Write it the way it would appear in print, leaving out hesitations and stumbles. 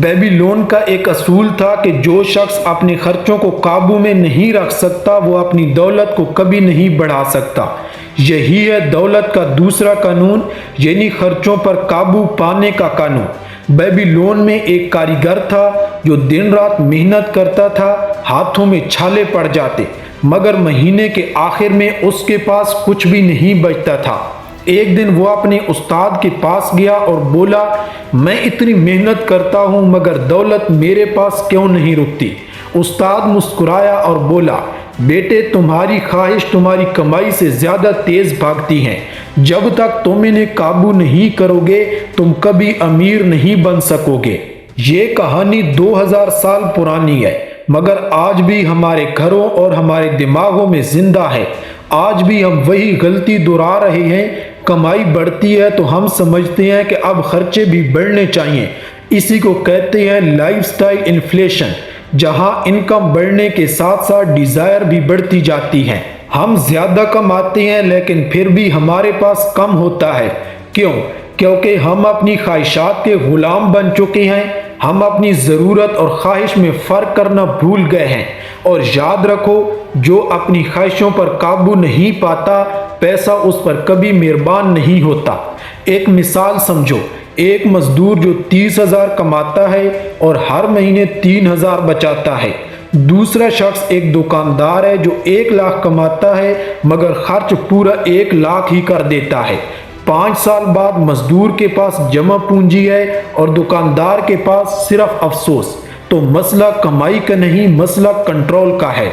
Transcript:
بیبیلون کا ایک اصول تھا کہ جو شخص اپنے خرچوں کو قابو میں نہیں رکھ سکتا وہ اپنی دولت کو کبھی نہیں بڑھا سکتا۔ یہی ہے دولت کا دوسرا قانون، یعنی خرچوں پر قابو پانے کا قانون۔ بیبیلون میں ایک کاریگر تھا جو دن رات محنت کرتا تھا، ہاتھوں میں چھالے پڑ جاتے، مگر مہینے کے آخر میں اس کے پاس کچھ بھی نہیں بچتا تھا۔ ایک دن وہ اپنے استاد کے پاس گیا اور بولا، میں اتنی محنت کرتا ہوں مگر دولت میرے پاس کیوں نہیں رکتی؟ استاد مسکرایا اور بولا، بیٹے تمہاری خواہش تمہاری کمائی سے زیادہ تیز بھاگتی ہیں۔ جب تک تم انہیں قابو نہیں کرو گے تم کبھی امیر نہیں بن سکو گے۔ یہ کہانی 2000 سال پرانی ہے، مگر آج بھی ہمارے گھروں اور ہمارے دماغوں میں زندہ ہے۔ آج بھی ہم وہی غلطی دہرا رہے ہیں۔ کمائی بڑھتی ہے تو ہم سمجھتے ہیں کہ اب خرچے بھی بڑھنے چاہیے۔ اسی کو کہتے ہیں لائف سٹائل انفلیشن، جہاں انکم بڑھنے کے ساتھ ساتھ ڈیزائر بھی بڑھتی جاتی ہیں۔ ہم زیادہ کماتے ہیں لیکن پھر بھی ہمارے پاس کم ہوتا ہے۔ کیوں؟ کیونکہ ہم اپنی خواہشات کے غلام بن چکے ہیں۔ ہم اپنی ضرورت اور خواہش میں فرق کرنا بھول گئے ہیں۔ اور یاد رکھو، جو اپنی خواہشوں پر قابو نہیں پاتا، پیسہ اس پر کبھی مہربان نہیں ہوتا۔ ایک مثال سمجھو، ایک مزدور جو 30,000 کماتا ہے اور ہر مہینے 3,000 بچاتا ہے۔ دوسرا شخص ایک دکاندار ہے جو 1,00,000 کماتا ہے مگر خرچ پورا 1,00,000 ہی کر دیتا ہے۔ 5 سال بعد مزدور کے پاس جمع پونجی ہے اور دکاندار کے پاس صرف افسوس۔ تو مسئلہ کمائی کا نہیں، مسئلہ کنٹرول کا ہے۔